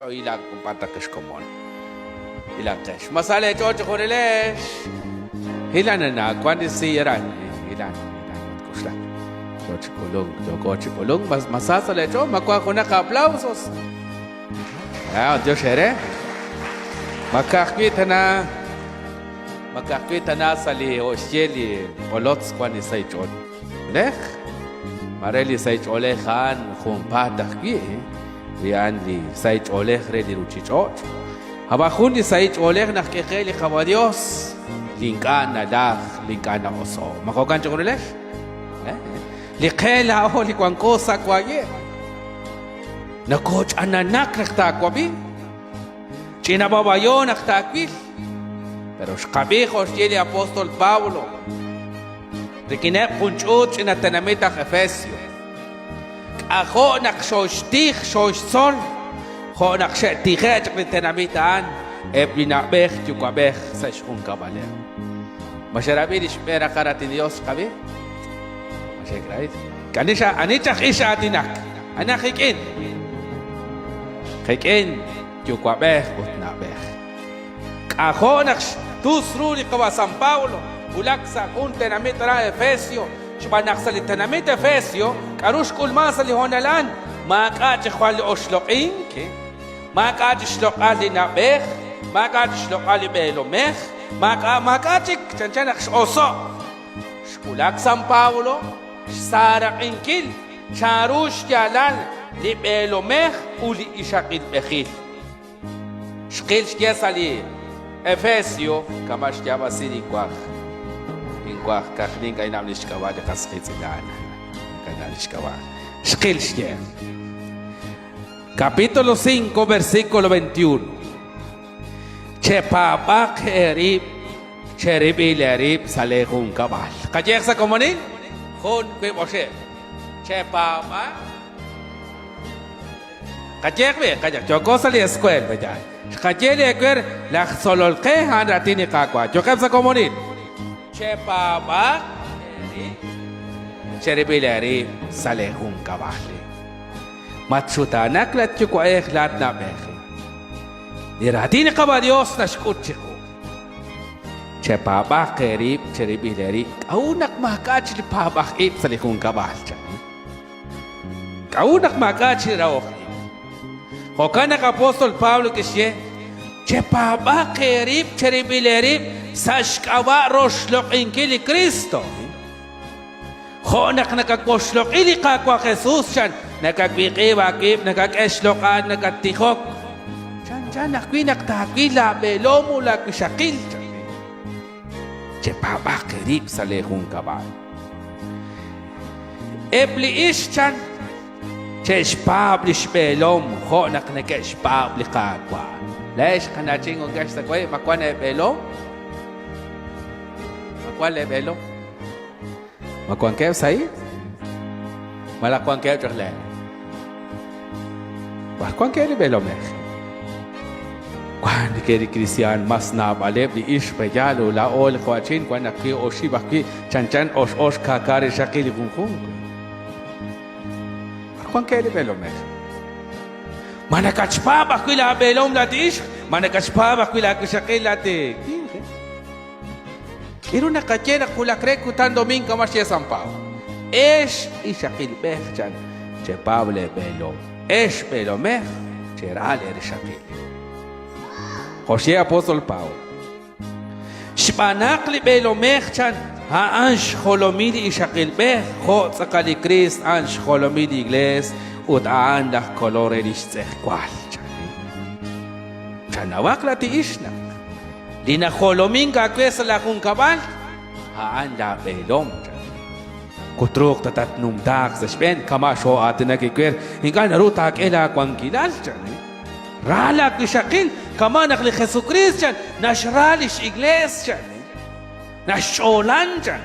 ilang kumpatakis komon. Ilang kesh. Masala chocho korelesh. Hilan na kwani si Iran. Hilan. Kusla. Chocho kulung. Chocho kulung. Masasala cho. Makwa kuna ka aplausos. Dios ere. Makakita na sali osheli. Olots kwani say chot. Lech. Mareli say cholechan. Kumpatakki. Rian li saich oleh redi ruchichot. Habakun li saich oleh nak kekeli kabadios. Linkana dah, linkana oso. Makokan chokoleh? Likela o likwankosa kwaye. Nakoch ananak naktakwabi. Chinababayo naktakwil. Pero shkabijos yeli apóstol Pablo. Rikinek punchut chinatanamita Efesio. Ako nakshoshtik shoshson ho nakshetikhet ritenamitan eblinabech tukabech sa shkun kabale masharabi lishmera karati Dios kabi mashekrait kanisha anichak isha atinak anakikin kikin tukabech utnabech ako naksh tusruli kawa San Paulo ulaksa kun tenamitra Efesio شبانخسل التنميت فاسيو كاروش كل ما صلي هون الآن ما قاعد خوالي أشلقين كي ما قاعد شلق لي نبخ ما قاعد شلق لي بيلومخ ما قاعد تنشنخش أوصو شكولك سان باولو سارق إنكيل شاروش يالال لي بيلومخ ولي إشاقيد بخيل شقيل شكيسالي إفاسيو كما شكيابا سيري كواخ Kakling ay namlishkawa de kaskitzilan. Kanalishkawa. Shkil shye. Capítulo 5, versículo 21. Chepabak erib, cheribil erib, salehun kabal. Kajek sa komunin? Hun kwe moshe. Chepabak. Kajek be, kajek. Choko sali eskwel, bejay. Kajek ekwer, lak sololke han ratini kakwa. Chokep sa komunin? Chepabak cheribileri salehun kabali matsutanak lat chuko lat na behi niratini kabadios na shkutchiko Chepabak erib cheribileri kaunak makach li pabak ip salehun kabalcha kaunak makach raoh hokanak apostol Pablo kisye Chepabak erib cheribileri Sashkawa roshloq inkili Cristo. Honak nakakosloq ili kakwa Jesus chan nakakbiqiwa kib nakakesloqan nakatihok. Chan nakwi naktakila belomo la kushakil chan. Chepabak kerib salehun kabal. Ebli ish chan cheshpabli shbelom honak nakeshpabli kakwa. Lesh kanachingo gash takway makwane belom. ¿Cuál es velo? ¿Macuan qué es ahí? ¿Malacuan qué es le? ¿Cuán qué es velo mej? ¿Cuán qué es cristian más nabale bi ish peyalo la ol coachin cuán aquí oshi baki chanchan osh kakare shakili kunkum? ¿Cuán qué es velo mej? Manakachpa baki la velom la tish, manakachpa baki la kushakil la te. Quiero una cachera con la cree que tan domingo más de San Pablo. Es y Shakil Bechchan, Chepable Belo. Es Belo Mech, Cherale Shakil. José Apóstol Pablo. Shbanakli Belo Mechchan, Ha Ansh Holomidi y Shakil Bech, Ho Zakali Christ, Ansh Holomidi Igles, Ut Andah Colore Listzech Qual. Chanawakla ti Ishna. Lina holominga kwesa la kung kabal haanda belom kutruk tatat numdak sa spen kamasho atin nakikwer hinga naruta kela kwang kilal rala kishakil kamanak li Jesus Christian nashralish iglesia nasholan chan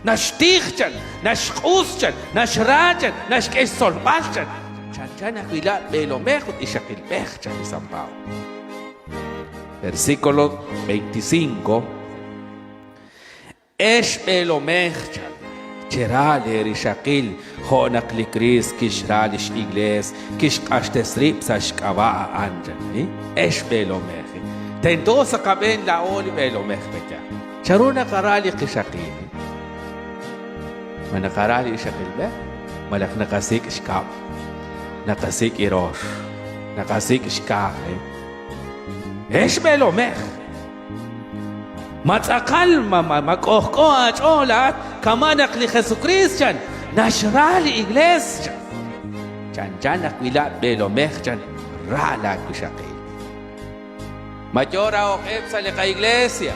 nashtikchan nashquschan nashrajan nashkesolbalchan chan akila belomekut ishakil bechchan San Pablo. Versículo 25. Esh belomechchan, Cherale rishakil honak likris kishralish igles kishqashtesrip sashkava anjan esh belomech tento sa kaben la oli belomech beja charuna karali kishakil mana karali shakil be malak nakasik shkab nakasik irosh nakasik shkab esh belomech Matzakal makohko acholat kamanak li Jesucristo nashra li iglesia chan akwilat belomech chan rala kushakil majora okeb sa lika iglesia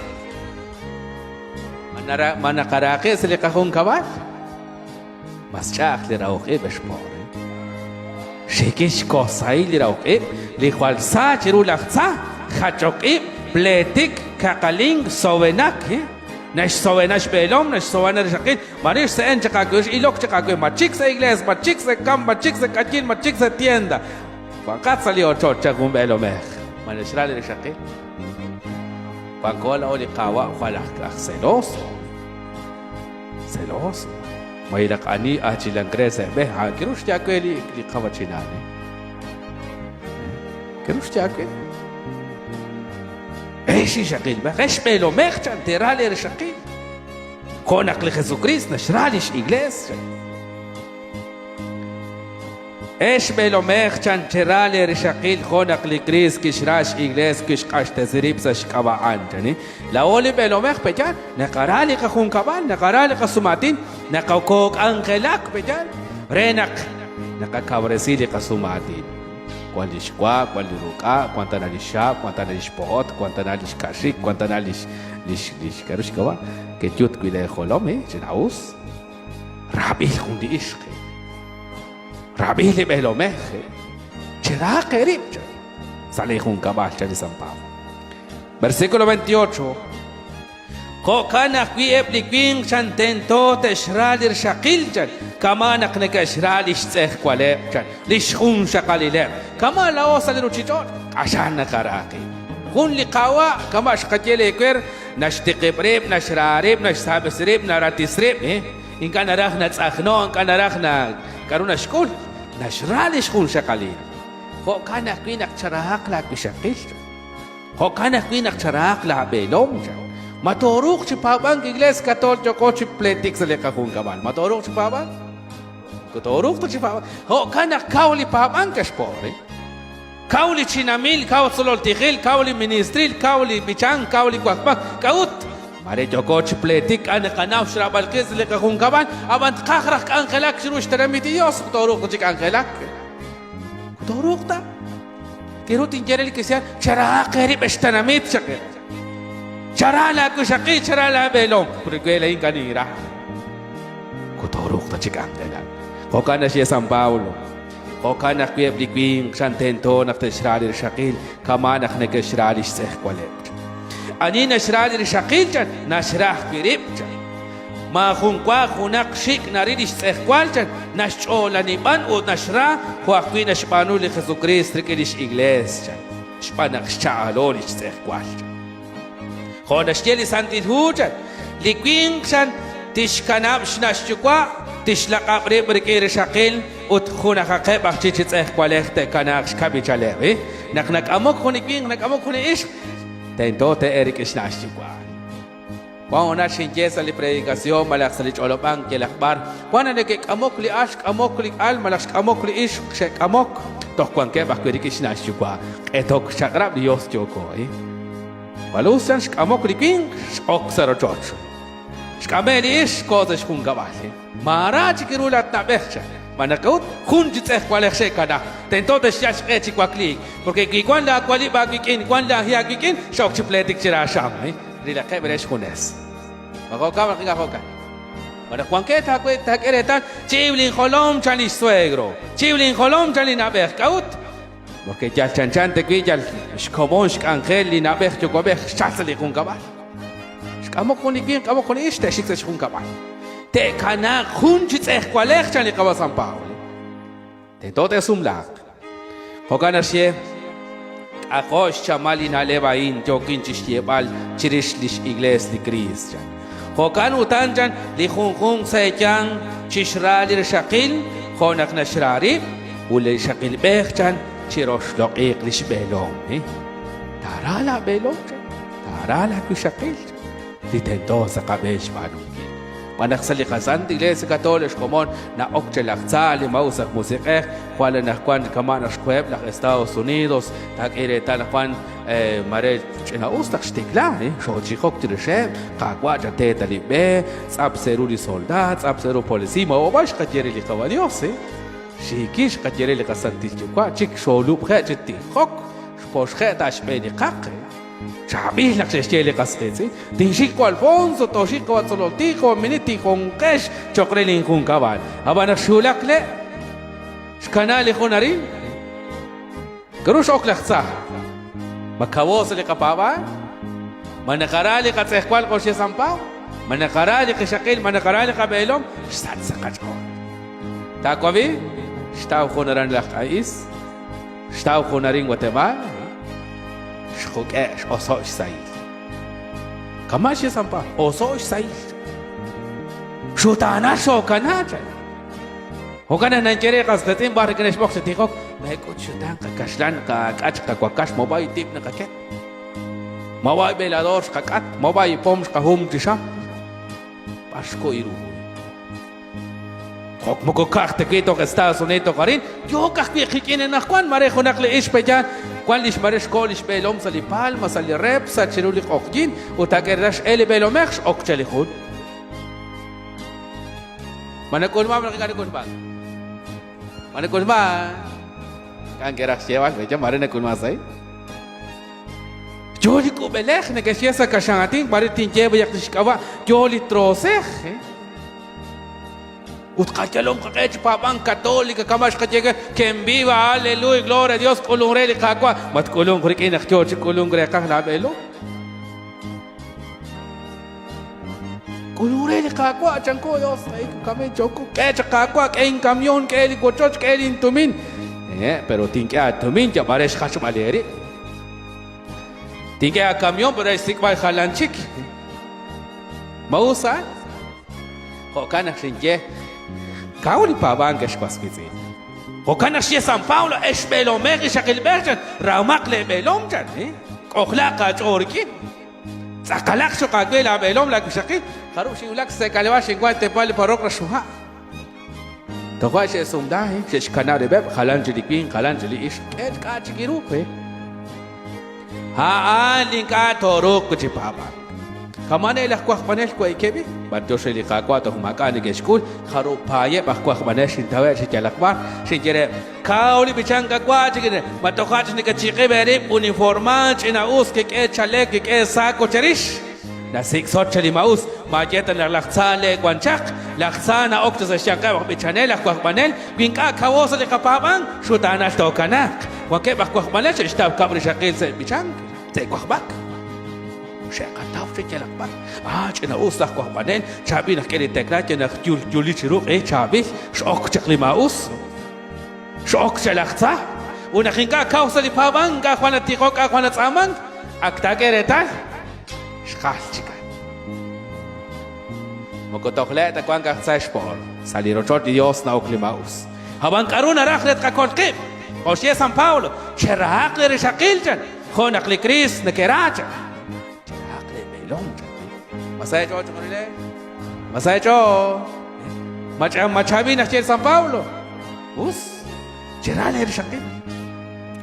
manakarake sa lika kong kabat mas chak li raokeb espore shikish kosay li raokeb li kwalsa chirulaksa khachokib Pletik kakaling sovenak nash sovenash belom nash sovenar shakil marish se en chakagosh ilok chakagosh machik sa iglesia machik sa camp machik sa kachin machik sa tienda pakat sali ocho chagum belomech manashral shakil pakola oli qawa khalak celoso mayrak ani achilang krese be ha kirush chakweli li qawachinane kirush chakweli ايش شقيل بقى ايش بيلو مخشن ترالي رشقيل كونك لخسوكريس نشراليش إجلس ايش بيلو مخشن ترالي رشقيل كونك لكريس كشراش إجلس كش قاش تزريب سش كبا عنجني لاولي بيلو مخ بجان نقرالي كخون كبان نقرالي كسوماتين نقوكوك أنخلاك بجان رينك نقاكاورسيلي كسوماتين Quando escoar, quando rucar, quando analisar, quando analisar quando analisar cachik, quando analisar quero escoar, que tudo que ele rolome, jinaus, rabi hundi isque, rabi le belome, chera querib, sale un caballo de San Pablo. Versículo 28. Kokana qui epliquin chantento te shralir shakiljan kamanak neka shralish tseh kwalebjan lishkhun shakalileb kama la osal ruchichon ashan karaki kun liqawa kama shqatele kwer nashtiqibrib nashrarib nashsabsrib naratisrib in kana rakhna tsakhno in kana rakhna karuna shkul nashralish khun shakalil kokana qui nak charahak la bishakil kokana qui nak charahak la belom Matoruk si pabang iglesia católica coche pletik sa leka kung kaman. Matoruk si pabang? Matoruk to si pabang. Ho kana kauli pabang kaspore. Kauli chinamil, kauli sololtikhil, kauli ministril, kauli bichang, kauli kwakpak, kaut. Mare jo coche pletik ana kanaw shrabal kes leka kung kaman. Abant kakrak angelak shirush taramitios. Matoruk to si angelak. Matoruk ta. Kirut injerel kisyan chara kerib estanamit shakir. Charala kushaki charala belong puriguela in kanira kutoruk ta chikandelan kokana siya San Paulo kokana kuyeblikwing santento nak teshrali shakil kamanak negeshrali sehkwalep ani nashrali shakil chan nashrah kirip chan ma khunkwa khunak shik naridish sehkwal chan nashchola niban o nashra huakwi nashpanu li Jesucristo kilish iglesia shpanak shaalolish sehkwal Honestly, Santi Hujan, Liquing San Tishkanab Shnashukwa, Tishlakab Rebrikir Shakil, Ut Hunakakeb Chichits Equalete Kanaks Kabichalevi, Naknak Amok Honiking, Nakamok Honish, Tentote Eric Shnashukwa. Juan Shinjes ali predicación, Malaxalich Olopan, Kelakbar, Juan de Amokli Ash, Amokli Al, Malax Amokli Ish, Shek Amok, Tokuankebak Shnashukwa, Etok Shakrab Dios Joko, Walusan shkamok liking oksaro chocho. Shkameli ish koza shkun gabali. Marach kirulat na becha. Manakaut kunjit eh kwalekse kada. Tentote shash echi kwakli. Porque kikwan la kwali bagikin, kwan la hiagikin, shok chipletik chira sham. Rila keberesh kunes. Makoka makoka. Manakwanketa kwe takeretan chiblin holom chani suegro. Chiblin holom chani na berkaut. Porque ya chanchante que ya shkobon shkangel li nabech chokobech shasli kun kabal. Shkamo koni bien kamo koni ishte shikse shkun kabal. Te kana khunchit eh kwalech chani kaba San Paulo. Te tote sumlak. Hokana she akosh chamali na levain jokin chishebal chirishlish iglesia di Cristo. خوكان وتانجان لخونخون سيجان تشرالي رشاقيل خونك نشراري واللي شاقيل بيخجان تشيروش لقيق لش بيلوم تارالا بيلوم تارالا بشاقيل لتندوس قبيش معلوم Manaxali Kazan, Iglesia Católica común, na Ochelachzali, Mausak Musique, Juan Juan Camanas Cueb, los Estados Unidos, tak tal Juan Mare China Ustak Stikla, Shochikok Tirishem, Kakwaja Teta Libe, Abseruli Soldats, Abseru Policima, o Bash Katierili Cavaliose, Shikish Katierili Casantichua, Chik Sholup Hecheti, Hok, Poshetash Beni Kake. شعبيه لك شيء قصتي تنشيكو الفونسو توشيكو تصلوتيكو منيتي كونكش شقريلين كون كبار ابا نشولك لا شكنالي خوناري كروش اوكلخ صح بكاوس اللي قبابا من قرالي قد سيخوال قوشي سامباو من قرالي قشقيل من قرالي قبيلهم شسات سقاجكو تاكو بي شتاو خوناران لك عيس شتاو خونارين وتمال شخوكاش أصوش سعيد كماش يسمى أصوش سعيد شو تانا شو كناجا هو كان نجري قصدتين بارك نش بوكس تيكوك ما يكون شو تان كاشلان كاش كاكاش موبايل تيب نكاكت موبايل بيلادورش كاكات موبايل بومش كهوم تشا باشكو يرو خok moko karte kito que Estados Unidos karin yo kakpi kikinin na kwan mare khonak le ish pejan kwan lish mare skolish belom sali palma sali rep sa chiruli kokjin utakerdash eli belomekh okcheli khud mane kulma mane kulma mane kulma kan gerak cheval beja mare ne kulma sai joli ko belekh ne kesiasa kashangatin mare tinjeba yaktishkawa joli troseh وتقاتلهم قاعد بابان كاثوليك كماش قاعد كم بيوا هاليلويا غلوريا ديوس كلون ريلي كاكوا ما تقولون غريكين اختيوش كلون غريك كهلا بيلو كلون ريلي كاكوا جانكو يوس كامي جوكو كاچ كاكوا كاين كاميون كاين كوتشوش كاين تومين pero tinke a تومين يا بارش خاشو ماليري tinke a camión pero اسيك باي خالانچيك موسى هو كان خنجه كاولي بابان كش كاسكيزين وكان شيء سان باولو ايش بيلو ميغي شكل بيرجن راوماق لي بيلوم جن اخلاق جوركين ساقلاق شو قاقبيلا بيلوم لك شكل خروشي ولك سيكالواش انقوان تبالي باروك رشوها تقواش اسم داهي شش كناري باب خلانجلي كين خلانجلي ايش كيش كاتش كيروك ها آلين كاتوروك جي بابا كمان إلى خواخ بنش كوي كبي بدوش اللي خاقواته مكان يشكول خروب باية بخواخ بنش انتوى شيء الأخبار شيء جرى كاولي بيشان كقوات كده ما تقاتش نكتشيقي بريب أونيفورمات إن أوس كيك إيه شالك كيك إيه ساكو تريش نسيك صوت شلي ماوس ما جيتنا لخسان لك وانشق لخسان أكتس الشنقة وبيشانه لخواخ بنل بينكا كواس اللي قبابان شو تاناش توكناك وكيف بخواخ بنش اشتاب كبر شقيل سي بيشان سي خواخ شاكا تافشي جلق بار جنا اوس لخ كوخ بعدين شعبي نحكي تكرا جنا جولي شروق ايه شعبي شوك شقلي ماوس شوك شلقتا ونخينكا كاوسلي بابان كا خوانا تيقو كا خوانا تسامان اكتا كيرتال شخال شكا مكو تخلق تكوان كا خساش بور سالي روشوت ديوس ناوكلي ماوس هبان كارونا راخلت كا كون قيب وشيه سان باولو شرهاق لري شقيل جن خونق لكريس نكراجن لهم مساء جو تقولي مساء جو ما تشابي نحكي سان باولو بص جرالي رشقي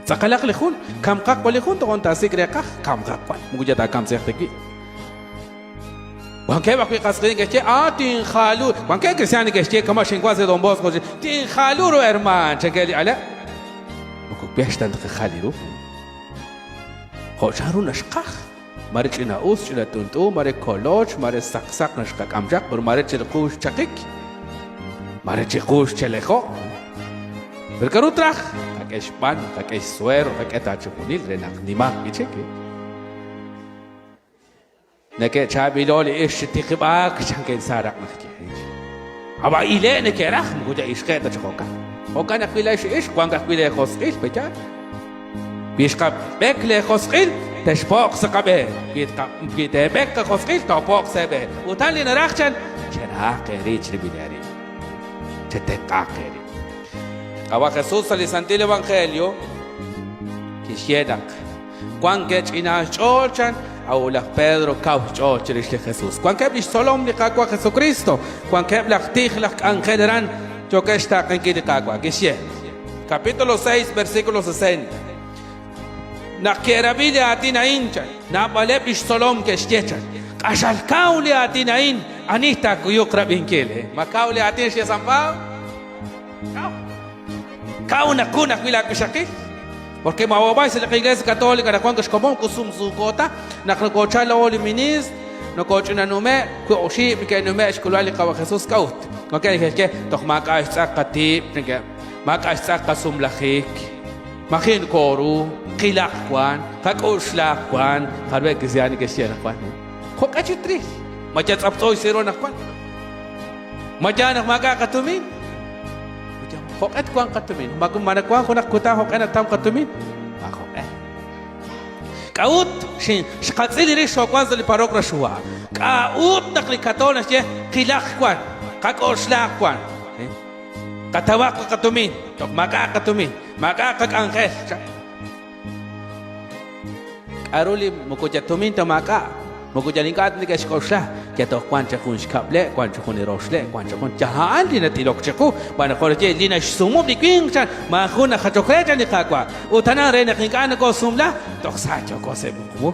سقلق لخون كم قاق ولخون تقول تاسيك ريقاق كم قاق موجودة كم سيختكي وان كيف أقول قصدين كشيء تين خالو وان كيف كريستياني كشيء كما شنقوازي دون بوس كوجي تين خالو رو إرمان شكلي على بكو بيشتن خالي رو خوشارو نشقاق ماره چینا اوس چینا تونتو ماره کالوچ ماره سقسق نشکا کمجق بر ماره چل قوش چقیک ماره چی قوش چلخو برکرو ترخ کاکش پان کاکش سویر کاکتا چپونیل رنق نیماق بیچه که نکه چابی لولی ایش تیقباک چنکه سارق نخکی ابا ایله نکه رخ مگوده ایش قیده چخوکا خوکا نقبیله ایش قوانگا قبیله خسقیل بجار بیشقا بکله خسقیل تشبوق سقبه كيت بك خفيل تبوق سبه وتالي نراخشن شراق ريتش بيداري تتقاقري أبا Jesús al Santo Evangelio que llenak cuan que china chochan au la Pedro cau chocherish de Jesús cuan que bis solom de caqua Jesucristo cuan que la tij la angelerán yo que está en que de caqua que sie capítulo 6 versículo 60 na kerabile atina incha na bale bis solom que estechan ashal kauli atina in anita kuyukra binkele ma kauli atin she sampao kauna kuna kuila kushaki porque mawabay sila kay Iglesia Católica na kuan komon kusum sukota na kocha oli minis no kocha na nume ku oshi bikay nume eskulali kawa Jesus kaut okay ke tok maka isakati maka isakasum lakhik makin koru qilaq kwan kakushla kwan harbe kisyani ke siya kwan khokachi tris machat aptoy siro na kwan majanak maka katumin hokat kuang katumin bagum mana kuang kunak kuta hokan atam katumin ako kaut shin shqatzili ri shokwan zali parok rashua kaut nakli katona che qilaq kwan kakoshla kwan katawak katumin tok maka katumin maka kak angel aruli mukujatumin to maka mukujalinkat ni kashkoshla que to kwancha kun shkable kwancha kun roshle kwancha kun jahan dina tilok chku bana khoje lina sumu bikin chan ma khuna khatokreja ni kakwa utana rena kinkana ko sumla to sacho ko se buku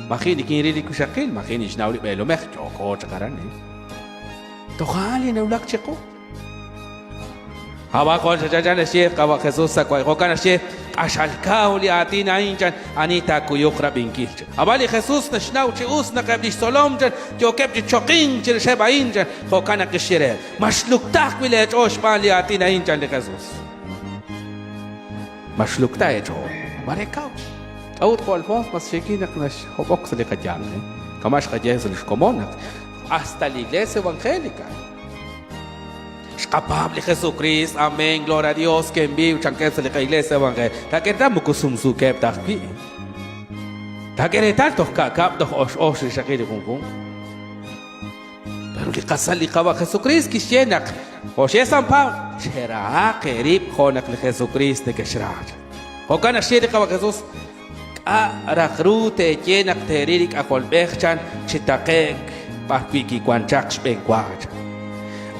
makhini kin rili kushakil makhini jnawli belo mekh ko chakaran to khali na ulak chku hawa ko chajana sheikh kawa Jesus sakwa ko kana sheikh ashalkao li atina inchan anita kuyukra binkil abali Jesus nashnaw chi usna kabdi solom jan jo kep choqin chi sheba inchan ko kana kishire mashluktak bile josh bali atina inchan de Jesus mashlukta ejo barekao awt ko alfons mas shekinak nash hobok se lekajal kamash khajes lishkomonak hasta la iglesia evangélica capable Jesucristo, amén, gloria a Dios, que envíe chanquesa de la iglesia evangélica. Ta que estamos con sumsu que está aquí. Ta que está todo cap dos os shakiri kung. Pero que casal li kaba Jesucristo que llena. O she San Pablo, shera kerib konak le Jesucristo que shera. O kana sheri kaba Jesus a rakrute llena teririk a kolbechan chitakek pakiki kwanchak shbenkwach.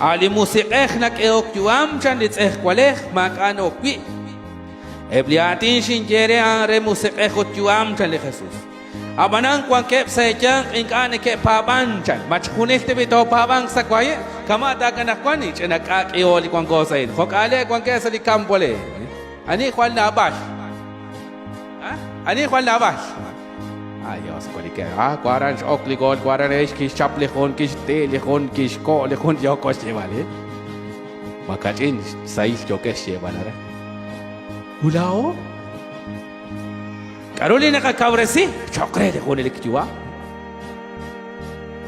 Ali musiqehnak eok yuam chan litz kwaleh makan okwi ebliatin shinjere an re musiqehot yuam chan le Jesus abanan kwan kep sayang inkane ke paban chan machkunehte bito pabang sakwaye kama dagan kwani chenak ak eoli kwan gosain khokale kwan ke sali kampole ani khwal na bash ani khwal na bash ayos kwalike kwaran okli gol kwaran es kish chaple khon kish te le khon kish ko le khon yo ko se vale makatin sais yo ke se vale ulao carolina ka kavresi chokre de khon le kiwa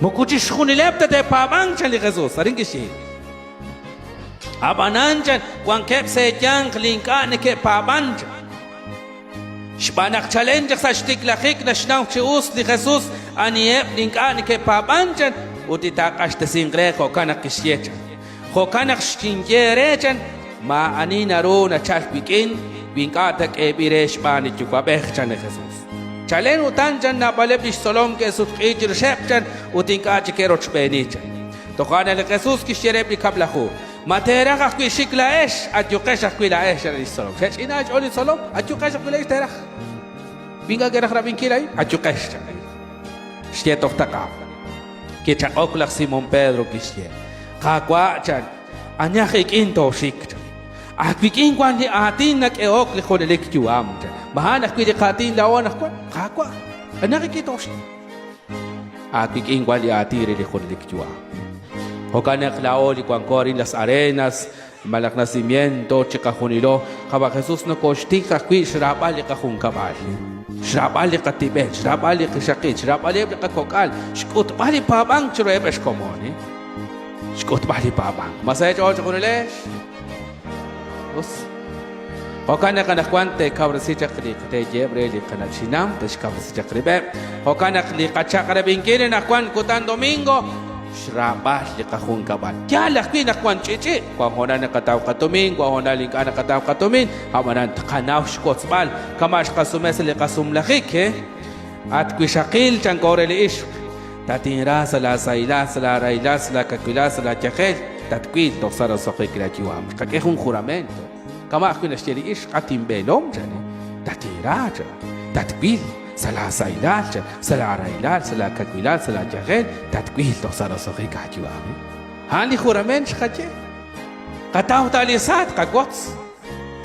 mokuchi shkhun lebta de pabang chali Jesus arin kishi abananjan kwan kep se jang linkan ke pabang Shbanak challenge sa shtik lakhik na shnaw chius li Jesus aniep linkan ke pabanjan utitakash te singre ko kanak kisyecha ko kanak shingerechan ma ani naro na chalpikin binkatak e biresh bani chukwa bechchan Jesus chalen utanjan na balebish solom ke sutqijir shepchan utinkachi keroch benichan to kana le Jesus kishereb li kablahu ما في شكل ايش اتيقش في لا ايش الصلاه فاش انا اقول الصلاه اتيقش في ايش تاريخ بينغا غير خرابين كيلاي اتيقش شتي توختقا كي تاكل سيمون بيدرو كيشيه قاقوا جان انيا خيك انتو شيك اكبيكين كوان دي اتينك ايوك لخول لك جوام ما انا كوي دي قاتين لاوانا قاقوا انا خيك توشي اكبيكين كوان دي اتيري لخول لك جوام Hokanek laoli kwankorin las arenas, malak nacimiento, chikahunilo, kaba Jesus no koshtika kwi shrabali kahun kabali. Shrabali katibet, shrabali kishakit, shrabali kakokal, shkut bali pabang churebe shkomoni. Shkut bali pabang. Masaya chocho kunilesh. Us. Hokana kanakuan te kabrasicha kli te jebre li kanachinam te kabrasicha kribe. Hokana kli kachakra binkire nakuan kutan domingo. Shrabash li kahun kabal. Ya la kwi nakuan chichi. Kwa hona nakataw katumin, kwa hona link nakataw katumin. Hamanan kanaw shkotsbal. Kamash kasumes li kasumlakik he. At kwi shakil chankore li ish. Tatinra sala saila sala raila sala kakila sala chakel. Tatkwil toksara sokik la chiwam. Kakehun juramento. Kama kwi nashteri ish katim belom jani. Tatiraja. Tatkwil. Sala sailal, sala railal, sala kakwilal, sala jagel, tatkwil toksara sokik la chiwam. Hani juramento shkache. Kataw talisat kagots.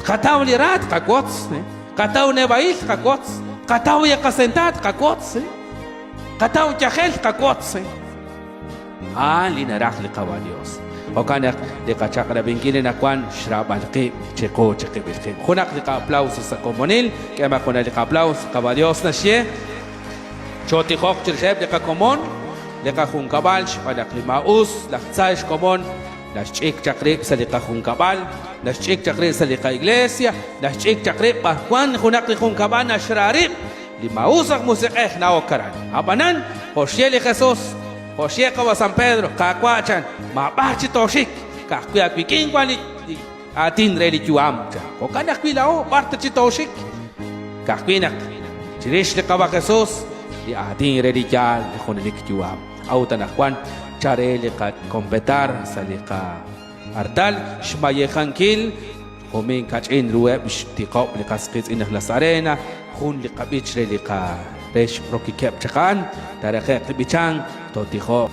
Kataw lirat kagots. Kataw nebail kagots. Kataw yakasentat kagots. Kataw jagel kagots. Linarak liqawa Dios. Okanak likachakra bingkinin akwan shrabalqi chiqo chiqibilqi. Hunak liqa aplausos sa komonil, kaya makuna liqa aplausos kawa Dios na siya. Choti hok chirsheb liqa komon, liqa hunkabal shpanak limaus, laktsaish komon, nashchik chakri sa liqa hunkabal, nashchik chakri sa liqa iglesia, nashchik chakri parkwan hunak liqa hunkabal na shrarib, limausak musikeh na okaran. Abanan, José li Jesus, José kawa San Pedro, kakwachan, mabachi toshik, kakuya kwikin kwani atin reli chuam. Kokana kwilao, parte chitoshik, kakwinak, chirish li kawa Jesus, li atin reli chal, li khunelik chuam. Autanak kwan, chare li ka kompetar, sa li ka ardal, shmayechankil, humin kachin ruwe, bishtikop li kaskis inak las arena, hun li kabich reli ka resh prokikep chakan, tarakek li bichang, totiho.